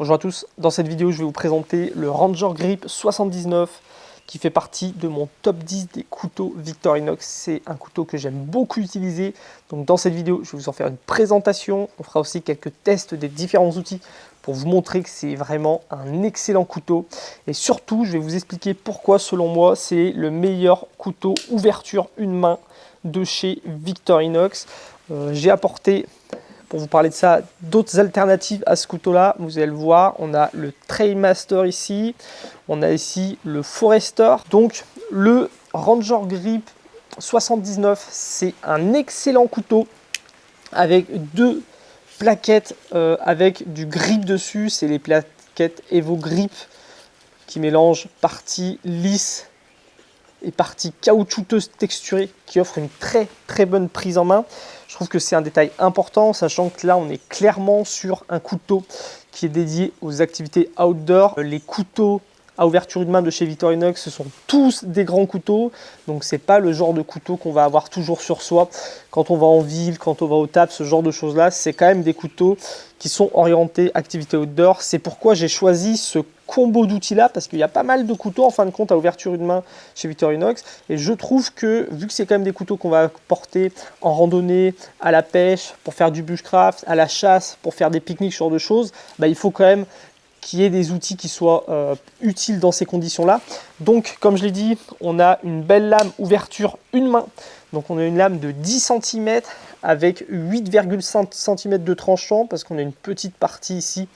Bonjour à tous, dans cette vidéo je vais vous présenter le Ranger Grip 79 qui fait partie de mon top 10 des couteaux Victorinox. C'est un couteau que j'aime beaucoup utiliser, donc dans cette vidéo je vais vous en faire une présentation. On fera aussi quelques tests des différents outils pour vous montrer que c'est vraiment un excellent couteau. Et surtout je vais vous expliquer pourquoi selon moi c'est le meilleur couteau ouverture une main de chez Victorinox. J'ai apporté, pour vous parler de ça, d'autres alternatives à ce couteau-là. Vous allez le voir, on a le Trailmaster ici, on a ici le Forester. Donc le Ranger Grip 79, c'est un excellent couteau avec deux plaquettes avec du grip dessus. C'est les plaquettes Evo Grip qui mélangent partie lisse et partie caoutchouteuse texturée, qui offre une très bonne prise en main. Je trouve que c'est un détail important, sachant que là on est clairement sur un couteau qui est dédié aux activités outdoor. Les couteaux à ouverture de main de chez Victorinox, ce sont tous des grands couteaux, donc c'est pas le genre de couteau qu'on va avoir toujours sur soi quand on va en ville, quand on va au taf, ce genre de choses là. C'est quand même des couteaux qui sont orientés activité outdoor. C'est pourquoi j'ai choisi ce combo d'outils là, parce qu'il y a pas mal de couteaux en fin de compte à ouverture de main chez Victorinox, et je trouve que vu que c'est quand même des couteaux qu'on va porter en randonnée, à la pêche, pour faire du bushcraft, à la chasse, pour faire des pique-niques, ce genre de choses, il faut quand même qu'il y ait des outils qui soient utiles dans ces conditions-là. Donc, comme je l'ai dit, on a une belle lame ouverture une main. Donc, on a une lame de 10 cm avec 8,5 cm de tranchant, parce qu'on a une petite partie ici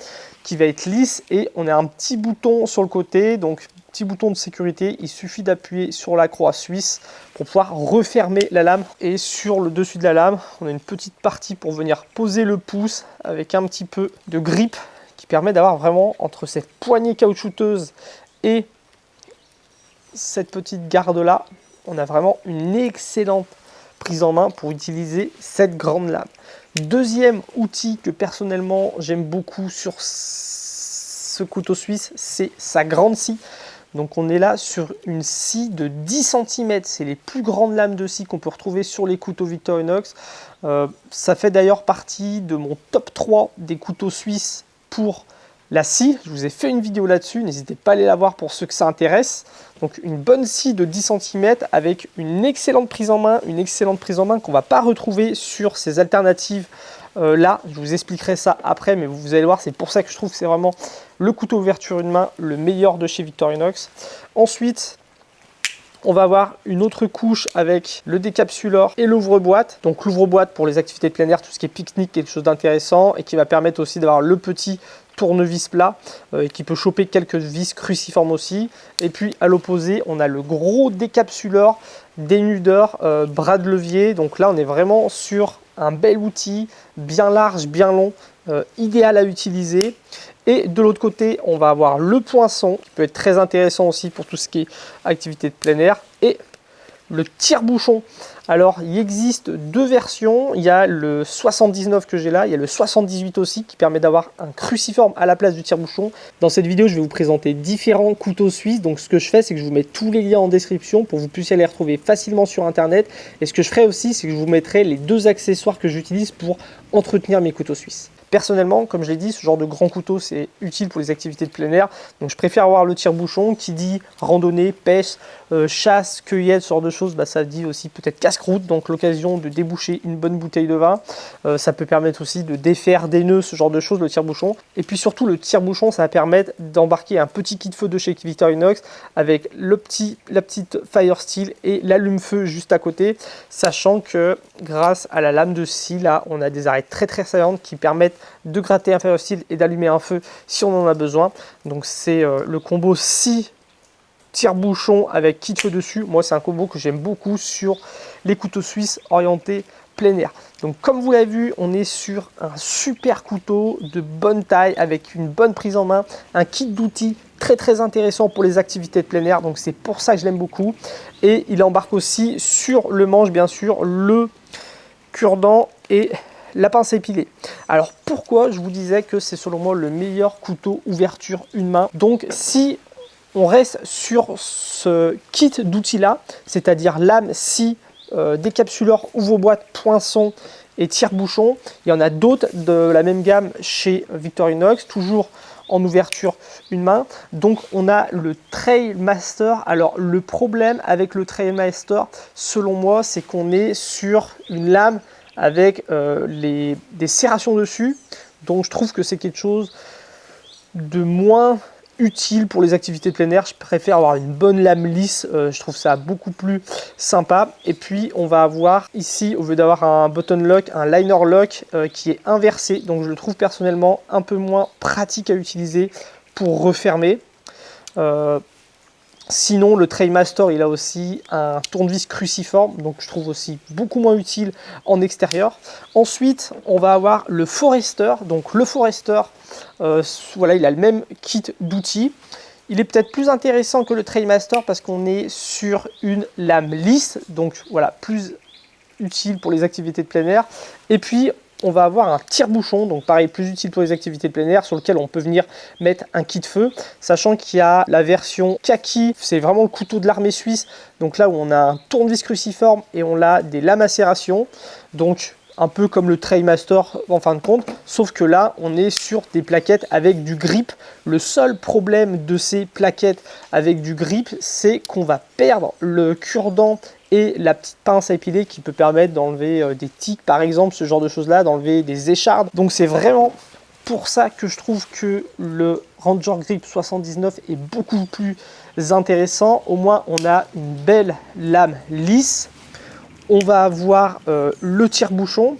qui va être lisse. Et on a un petit bouton sur le côté, donc petit bouton de sécurité. Il suffit d'appuyer sur la croix suisse pour pouvoir refermer la lame. Et sur le dessus de la lame, on a une petite partie pour venir poser le pouce avec un petit peu de grip, qui permet d'avoir vraiment, entre cette poignée caoutchouteuse et cette petite garde là, on a vraiment une excellente prise en main pour utiliser cette grande lame. Deuxième outil que personnellement j'aime beaucoup sur ce couteau suisse, c'est sa grande scie. Donc on est là sur une scie de 10 cm, c'est les plus grandes lames de scie qu'on peut retrouver sur les couteaux Victorinox. Ça fait d'ailleurs partie de mon top 3 des couteaux suisses pour la scie. Je vous ai fait une vidéo là-dessus, n'hésitez pas à aller la voir pour ceux que ça intéresse. Donc une bonne scie de 10 cm avec une excellente prise en main, qu'on ne va pas retrouver sur ces alternatives là. Je vous expliquerai ça après, mais vous allez voir, c'est pour ça que je trouve que c'est vraiment le couteau ouverture une main, le meilleur de chez Victorinox. Ensuite, on va avoir une autre couche avec le décapsuleur et l'ouvre-boîte. Donc l'ouvre-boîte pour les activités de plein air, tout ce qui est pique-nique, quelque chose d'intéressant, et qui va permettre aussi d'avoir le petit tournevis plat et qui peut choper quelques vis cruciformes aussi. Et puis à l'opposé, on a le gros décapsuleur, dénudeur, bras de levier. Donc là, on est vraiment sur un bel outil, bien large, bien long, idéal à utiliser. Et de l'autre côté, on va avoir le poinçon, qui peut être très intéressant aussi pour tout ce qui est activité de plein air, et le tire-bouchon. Alors, il existe deux versions. Il y a le 79 que j'ai là, il y a le 78 aussi, qui permet d'avoir un cruciforme à la place du tire-bouchon. Dans cette vidéo, je vais vous présenter différents couteaux suisses. Donc, ce que je fais, c'est que je vous mets tous les liens en description pour que vous puissiez les retrouver facilement sur Internet. Et ce que je ferai aussi, c'est que je vous mettrai les deux accessoires que j'utilise pour entretenir mes couteaux suisses. Personnellement, comme je l'ai dit, ce genre de grand couteau, c'est utile pour les activités de plein air. Donc je préfère avoir le tire-bouchon qui dit randonnée, pêche, chasse, cueillette, ce genre de choses. Ça dit aussi peut-être casse-croûte, donc l'occasion de déboucher une bonne bouteille de vin. Ça peut permettre aussi de défaire des nœuds, ce genre de choses, le tire-bouchon. Et puis surtout, le tire-bouchon, ça va permettre d'embarquer un petit kit feu de chez Victorinox avec la petite fire steel et l'allume-feu juste à côté. Sachant que grâce à la lame de scie, là, on a des arêtes très saillantes qui permettent de gratter un fire steel et d'allumer un feu si on en a besoin. Donc c'est le combo scie tire-bouchon avec kit feu dessus. Moi, c'est un combo que j'aime beaucoup sur les couteaux suisses orientés plein air. Donc comme vous l'avez vu, on est sur un super couteau de bonne taille avec une bonne prise en main, un kit d'outils très intéressant pour les activités de plein air. Donc c'est pour ça que je l'aime beaucoup. Et il embarque aussi sur le manche, bien sûr, le cure-dent et la pince à épiler. Alors pourquoi je vous disais que c'est selon moi le meilleur couteau ouverture une main? Donc si on reste sur ce kit d'outils là, c'est-à-dire lame, scie, décapsuleur, ouvre-boîte, poinçon et tire-bouchon. Il y en a d'autres de la même gamme chez Victorinox, toujours en ouverture une main. Donc on a le Trailmaster. Alors le problème avec le Trailmaster, selon moi, c'est qu'on est sur une lame avec des serrations dessus. Donc je trouve que c'est quelque chose de moins utile pour les activités de plein air. Je préfère avoir une bonne lame lisse, je trouve ça beaucoup plus sympa. Et puis on va avoir ici, au lieu d'avoir un button lock, un liner lock qui est inversé. Donc je le trouve personnellement un peu moins pratique à utiliser pour refermer. Sinon, le Trailmaster, il a aussi un tournevis cruciforme, donc je trouve aussi beaucoup moins utile en extérieur. Ensuite, on va avoir le Forester. Donc le Forester, voilà, il a le même kit d'outils. Il est peut-être plus intéressant que le Trailmaster parce qu'on est sur une lame lisse, donc voilà, plus utile pour les activités de plein air. Et puis, on va avoir un tire-bouchon, donc pareil, plus utile pour les activités de plein air, sur lequel on peut venir mettre un kit de feu, sachant qu'il y a la version kaki, c'est vraiment le couteau de l'armée suisse, donc là où on a un tournevis cruciforme et on a des lames à serration, donc un peu comme le Trailmaster en fin de compte, sauf que là on est sur des plaquettes avec du grip. Le seul problème de ces plaquettes avec du grip, c'est qu'on va perdre le cure-dent et la petite pince à épiler qui peut permettre d'enlever des tiques par exemple, ce genre de choses là, d'enlever des échardes. Donc c'est vraiment pour ça que je trouve que le Ranger Grip 79 est beaucoup plus intéressant. Au moins on a une belle lame lisse. On va avoir le tire-bouchon,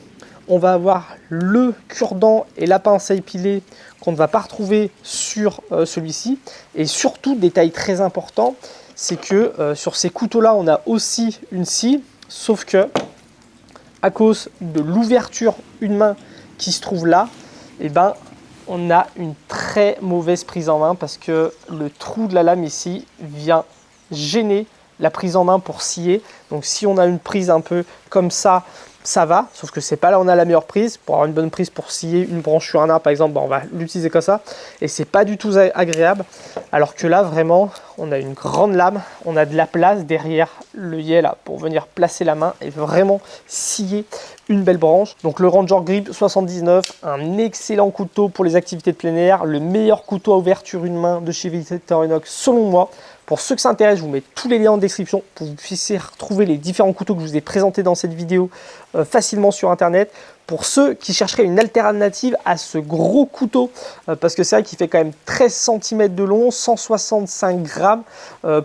on va avoir le cure-dent et la pince à épiler qu'on ne va pas retrouver sur celui-ci. Et surtout, détail très important, c'est que sur ces couteaux-là, on a aussi une scie, sauf que à cause de l'ouverture une main qui se trouve là, eh ben, on a une très mauvaise prise en main parce que le trou de la lame ici vient gêner la prise en main pour scier. Donc si on a une prise un peu comme ça va, sauf que c'est pas là où on a la meilleure prise. Pour avoir une bonne prise pour scier une branche sur un arbre par exemple, on va l'utiliser comme ça et c'est pas du tout agréable. Alors que là vraiment on a une grande lame, on a de la place derrière l'œillet là pour venir placer la main et vraiment scier une belle branche. Donc le Ranger Grip 79, un excellent couteau pour les activités de plein air, le meilleur couteau à ouverture une main de chez Victorinox selon moi. Pour ceux que ça intéresse, je vous mets tous les liens en description pour que vous puissiez retrouver les différents couteaux que je vous ai présentés dans cette vidéo facilement sur internet. Pour ceux qui chercheraient une alternative à ce gros couteau, parce que c'est vrai qu'il fait quand même 13 cm de long, 165 grammes.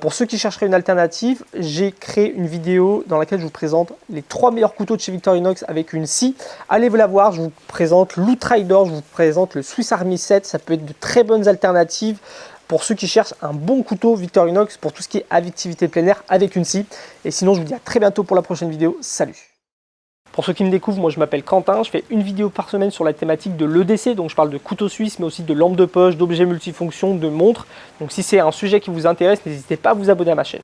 Pour ceux qui chercheraient une alternative, j'ai créé une vidéo dans laquelle je vous présente les 3 meilleurs couteaux de chez Victorinox avec une scie. Allez vous la voir, je vous présente l'Outrider, je vous présente le Swiss Army 7, ça peut être de très bonnes alternatives pour ceux qui cherchent un bon couteau Victorinox pour tout ce qui est activité plein air avec une scie. Et sinon, je vous dis à très bientôt pour la prochaine vidéo. Salut! Pour ceux qui me découvrent, moi je m'appelle Quentin, je fais une vidéo par semaine sur la thématique de l'EDC, donc je parle de couteaux suisses, mais aussi de lampes de poche, d'objets multifonctions, de montres. Donc si c'est un sujet qui vous intéresse, n'hésitez pas à vous abonner à ma chaîne.